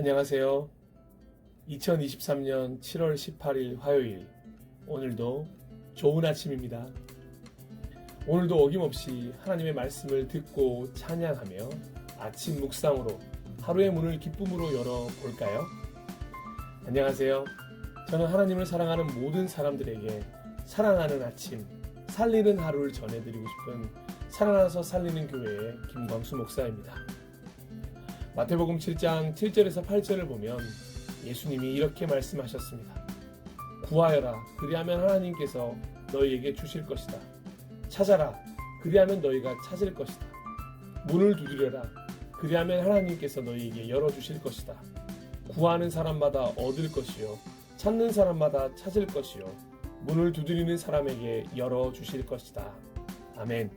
안녕하세요. 2023년 7월 18일 화요일, 오늘도 좋은 아침입니다. 오늘도 어김없이 하나님의 말씀을 듣고 찬양하며 아침 묵상으로 하루의 문을 기쁨으로 열어볼까요? 안녕하세요. 저는 하나님을 사랑하는 모든 사람들에게 사랑하는 아침, 살리는 하루를 전해드리고 싶은 살아나서 살리는 교회의 김광수 목사입니다. 마태복음 7장 7절에서 8절을 보면 예수님이 이렇게 말씀하셨습니다. 구하여라, 그리하면 하나님께서 너희에게 주실 것이다. 찾아라, 그리하면 너희가 찾을 것이다. 문을 두드려라, 그리하면 하나님께서 너희에게 열어주실 것이다. 구하는 사람마다 얻을 것이요, 찾는 사람마다 찾을 것이요, 문을 두드리는 사람에게 열어주실 것이다. 아멘.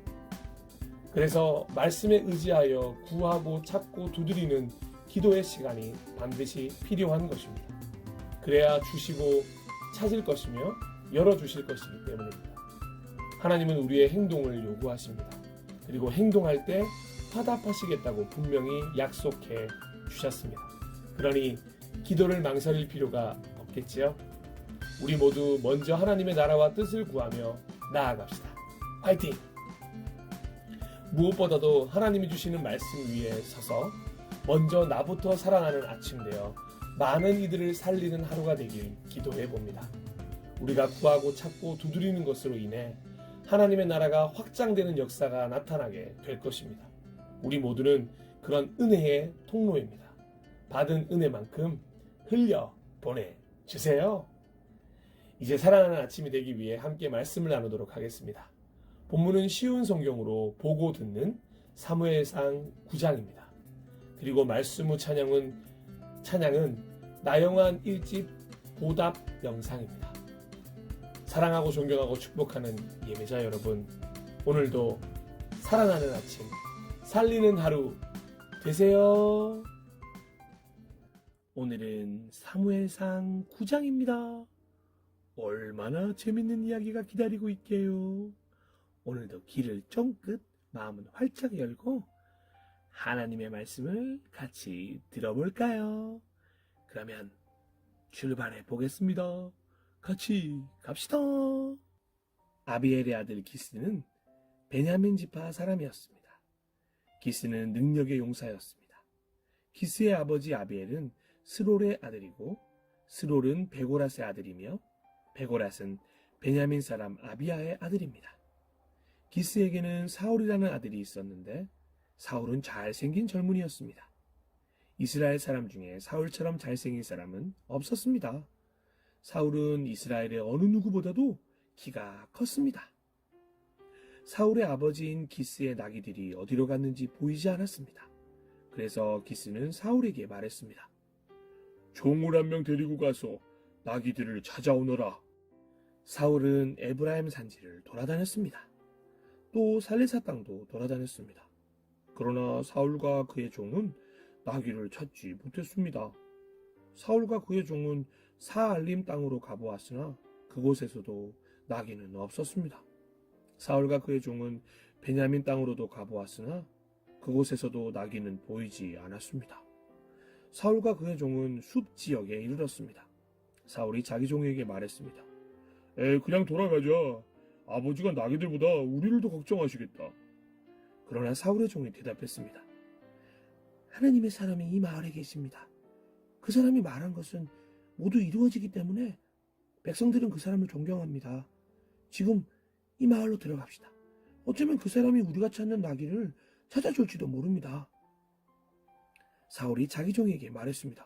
그래서 말씀에 의지하여 구하고 찾고 두드리는 기도의 시간이 반드시 필요한 것입니다. 그래야 주시고 찾을 것이며 열어주실 것이기 때문입니다. 하나님은 우리의 행동을 요구하십니다. 그리고 행동할 때 화답하시겠다고 분명히 약속해 주셨습니다. 그러니 기도를 망설일 필요가 없겠지요? 우리 모두 먼저 하나님의 나라와 뜻을 구하며 나아갑시다. 화이팅! 무엇보다도 하나님이 주시는 말씀 위에 서서 먼저 나부터 살아나는 아침 되어 많은 이들을 살리는 하루가 되길 기도해 봅니다. 우리가 구하고 찾고 두드리는 것으로 인해 하나님의 나라가 확장되는 역사가 나타나게 될 것입니다. 우리 모두는 그런 은혜의 통로입니다. 받은 은혜만큼 흘려 보내주세요. 이제 사랑하는 아침이 되기 위해 함께 말씀을 나누도록 하겠습니다. 본문은 쉬운 성경으로 보고 듣는 사무엘상 9장입니다. 그리고 말씀 후 찬양은 나영한 1집 보답 영상입니다. 사랑하고 존경하고 축복하는 예배자 여러분, 오늘도 사랑하는 아침, 살리는 하루 되세요. 오늘은 사무엘상 9장입니다. 얼마나 재밌는 이야기가 기다리고 있게요. 오늘도 귀를 쫑긋 마음은 활짝 열고 하나님의 말씀을 같이 들어볼까요? 그러면 출발해 보겠습니다. 같이 갑시다. 아비엘의 아들 기스는 베냐민 지파 사람이었습니다. 기스는 능력의 용사였습니다. 기스의 아버지 아비엘은 스롤의 아들이고 스롤은 베고랏의 아들이며 베고랏은 베냐민 사람 아비야의 아들입니다. 기스에게는 사울이라는 아들이 있었는데 사울은 잘생긴 젊은이였습니다. 이스라엘 사람 중에 사울처럼 잘생긴 사람은 없었습니다. 사울은 이스라엘의 어느 누구보다도 키가 컸습니다. 사울의 아버지인 기스의 나귀들이 어디로 갔는지 보이지 않았습니다. 그래서 기스는 사울에게 말했습니다. 종을 한 명 데리고 가서 나귀들을 찾아오너라. 사울은 에브라임 산지를 돌아다녔습니다. 또 살레사 땅도 돌아다녔습니다. 그러나 사울과 그의 종은 나귀를 찾지 못했습니다. 사울과 그의 종은 사알림 땅으로 가보았으나 그곳에서도 나귀는 없었습니다. 사울과 그의 종은 베냐민 땅으로도 가보았으나 그곳에서도 나귀는 보이지 않았습니다. 사울과 그의 종은 숲 지역에 이르렀습니다. 사울이 자기 종에게 말했습니다. 그냥 돌아가자. 아버지가 나귀들보다 우리를 더 걱정하시겠다. 그러나 사울의 종이 대답했습니다. 하나님의 사람이 이 마을에 계십니다. 그 사람이 말한 것은 모두 이루어지기 때문에 백성들은 그 사람을 존경합니다. 지금 이 마을로 들어갑시다. 어쩌면 그 사람이 우리가 찾는 나귀를 찾아줄지도 모릅니다. 사울이 자기 종에게 말했습니다.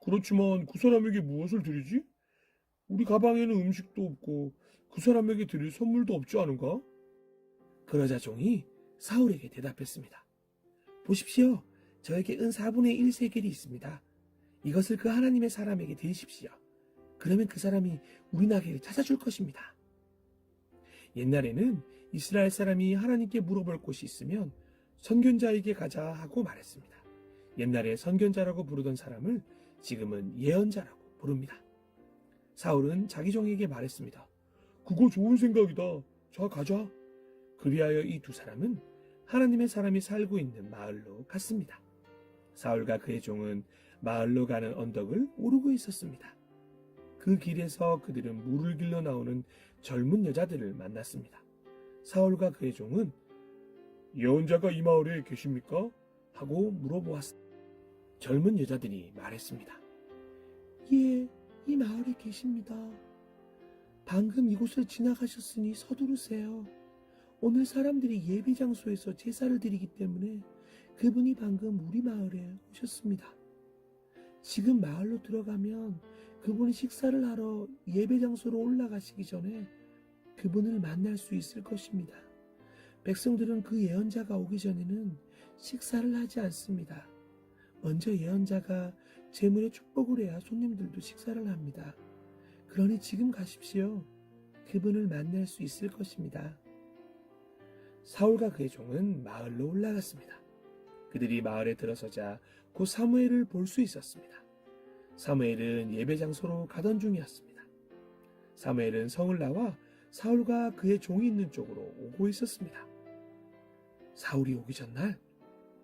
그렇지만 그 사람에게 무엇을 드리지? 우리 가방에는 음식도 없고 그 사람에게 드릴 선물도 없지 않은가? 그러자 종이 사울에게 대답했습니다. 보십시오. 저에게 은 4분의 1 세겔이 있습니다. 이것을 그 하나님의 사람에게 드리십시오. 그러면 그 사람이 우리 나귀를 찾아줄 것입니다. 옛날에는 이스라엘 사람이 하나님께 물어볼 곳이 있으면 선견자에게 가자 하고 말했습니다. 옛날에 선견자라고 부르던 사람을 지금은 예언자라고 부릅니다. 사울은 자기 종에게 말했습니다. 그거 좋은 생각이다. 자, 가자. 그리하여 이 두 사람은 하나님의 사람이 살고 있는 마을로 갔습니다. 사울과 그의 종은 마을로 가는 언덕을 오르고 있었습니다. 그 길에서 그들은 물을 길러 나오는 젊은 여자들을 만났습니다. 사울과 그의 종은 예언자가 이 마을에 계십니까? 하고 물어보았습니다. 젊은 여자들이 말했습니다. 예, 이 마을에 계십니다. 방금 이곳을 지나가셨으니 서두르세요. 오늘 사람들이 예배 장소에서 제사를 드리기 때문에 그분이 방금 우리 마을에 오셨습니다. 지금 마을로 들어가면 그분이 식사를 하러 예배 장소로 올라가시기 전에 그분을 만날 수 있을 것입니다. 백성들은 그 예언자가 오기 전에는 식사를 하지 않습니다. 먼저 예언자가 제물의 축복을 해야 손님들도 식사를 합니다. 그러니 지금 가십시오. 그분을 만날 수 있을 것입니다. 사울과 그의 종은 마을로 올라갔습니다. 그들이 마을에 들어서자 곧 사무엘을 볼 수 있었습니다. 사무엘은 예배 장소로 가던 중이었습니다. 사무엘은 성을 나와 사울과 그의 종이 있는 쪽으로 오고 있었습니다. 사울이 오기 전날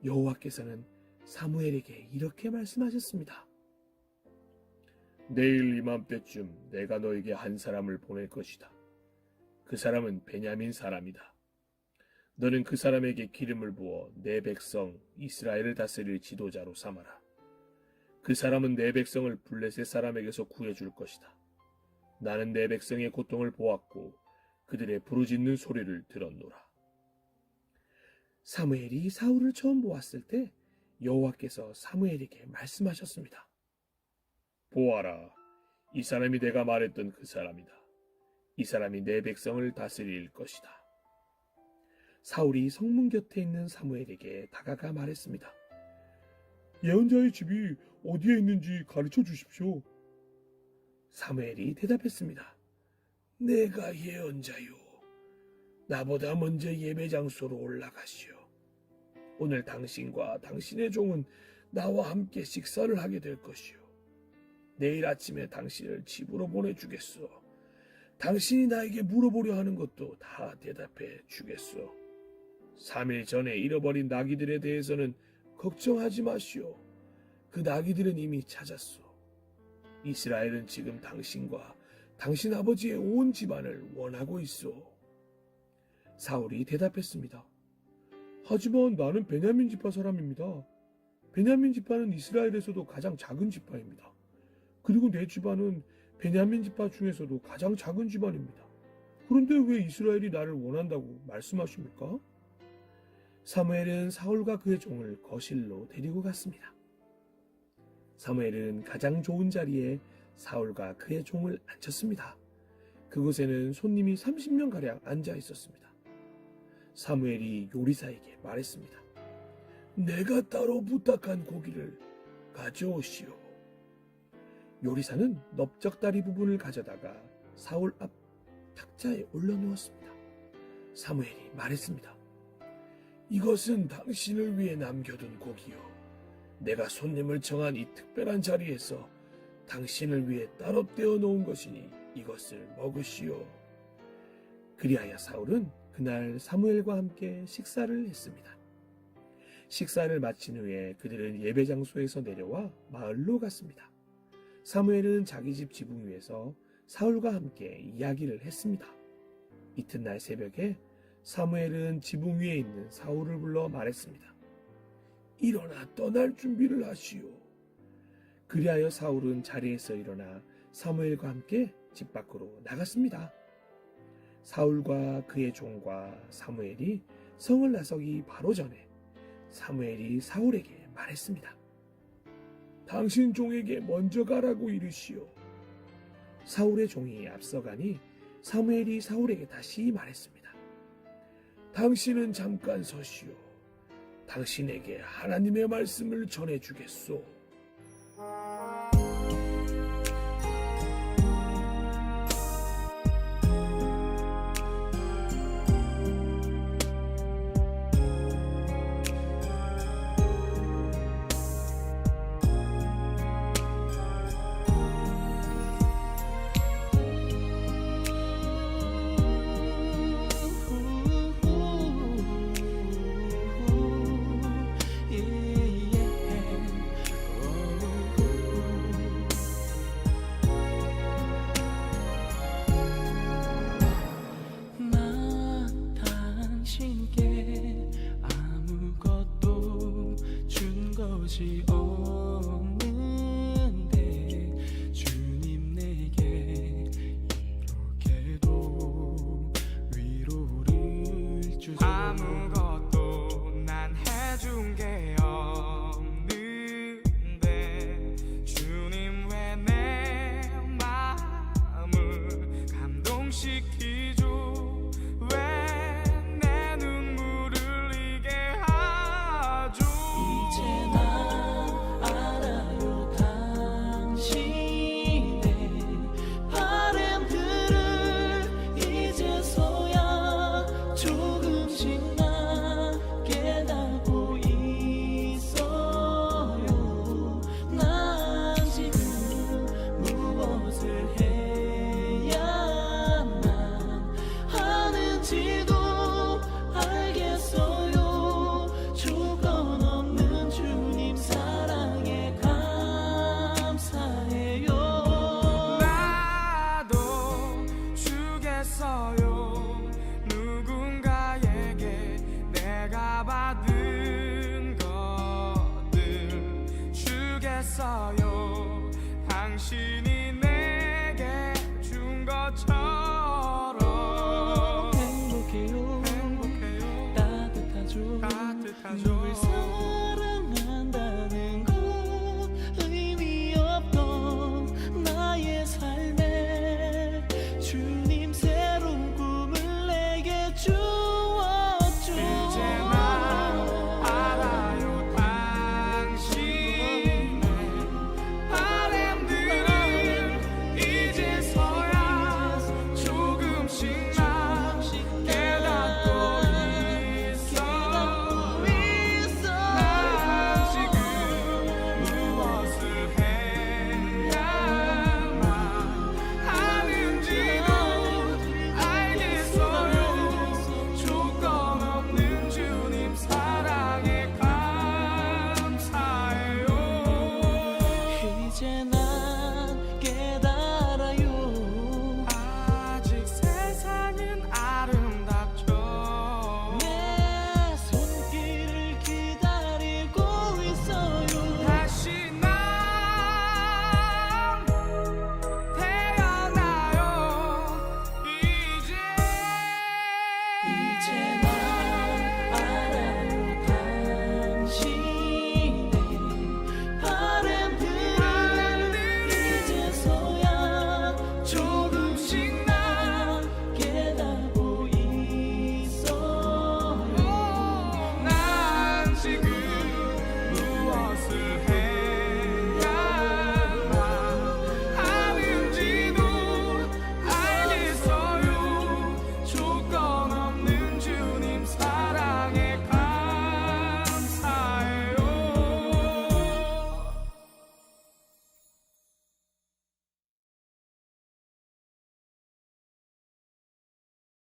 여호와께서는 사무엘에게 이렇게 말씀하셨습니다. 내일 이맘때쯤 내가 너에게 한 사람을 보낼 것이다. 그 사람은 베냐민 사람이다. 너는 그 사람에게 기름을 부어 내 백성 이스라엘을 다스릴 지도자로 삼아라. 그 사람은 내 백성을 블레셋 사람에게서 구해줄 것이다. 나는 내 백성의 고통을 보았고 그들의 부르짖는 소리를 들었노라. 사무엘이 사울을 처음 보았을 때 여호와께서 사무엘에게 말씀하셨습니다. 보아라, 이 사람이 내가 말했던 그 사람이다. 이 사람이 내 백성을 다스릴 것이다. 사울이 성문 곁에 있는 사무엘에게 다가가 말했습니다. 예언자의 집이 어디에 있는지 가르쳐 주십시오. 사무엘이 대답했습니다. 내가 예언자요. 나보다 먼저 예배 장소로 올라가시오. 오늘 당신과 당신의 종은 나와 함께 식사를 하게 될 것이오. 내일 아침에 당신을 집으로 보내주겠소. 당신이 나에게 물어보려 하는 것도 다 대답해 주겠소. 3일 전에 잃어버린 나귀들에 대해서는 걱정하지 마시오. 그 나귀들은 이미 찾았소. 이스라엘은 지금 당신과 당신 아버지의 온 집안을 원하고 있소. 사울이 대답했습니다. 하지만 나는 베냐민 지파 사람입니다. 베냐민 지파는 이스라엘에서도 가장 작은 지파입니다. 그리고 내 집안은 베냐민 지파 중에서도 가장 작은 집안입니다. 그런데 왜 이스라엘이 나를 원한다고 말씀하십니까? 사무엘은 사울과 그의 종을 거실로 데리고 갔습니다. 사무엘은 가장 좋은 자리에 사울과 그의 종을 앉혔습니다. 그곳에는 손님이 30명가량 앉아 있었습니다. 사무엘이 요리사에게 말했습니다. 내가 따로 부탁한 고기를 가져오시오. 요리사는 넓적다리 부분을 가져다가 사울 앞 탁자에 올려놓았습니다. 사무엘이 말했습니다. 이것은 당신을 위해 남겨둔 고기요. 내가 손님을 정한 이 특별한 자리에서 당신을 위해 따로 떼어놓은 것이니 이것을 먹으시오. 그리하여 사울은 그날 사무엘과 함께 식사를 했습니다. 식사를 마친 후에 그들은 예배 장소에서 내려와 마을로 갔습니다. 사무엘은 자기 집 지붕 위에서 사울과 함께 이야기를 했습니다. 이튿날 새벽에 사무엘은 지붕 위에 있는 사울을 불러 말했습니다. 일어나 떠날 준비를 하시오. 그리하여 사울은 자리에서 일어나 사무엘과 함께 집 밖으로 나갔습니다. 사울과 그의 종과 사무엘이 성을 나서기 바로 전에 사무엘이 사울에게 말했습니다. 당신 종에게 먼저 가라고 이르시오. 사울의 종이 앞서가니 사무엘이 사울에게 다시 말했습니다. 당신은 잠깐 서시오. 당신에게 하나님의 말씀을 전해주겠소. 아무것도 난 해준 게 없는데 주님 왜 내 마음을 감동시키죠 왜 내 눈물을 흘리게 하죠 이제 난 알아요 당신의 바램들을 이제서야 조금씩 난 깨닫고 있어요 난 지금 무엇을 해야만 하는지도 알겠어요 조건 없는 주님 사랑에 감사해요 나도 주겠어요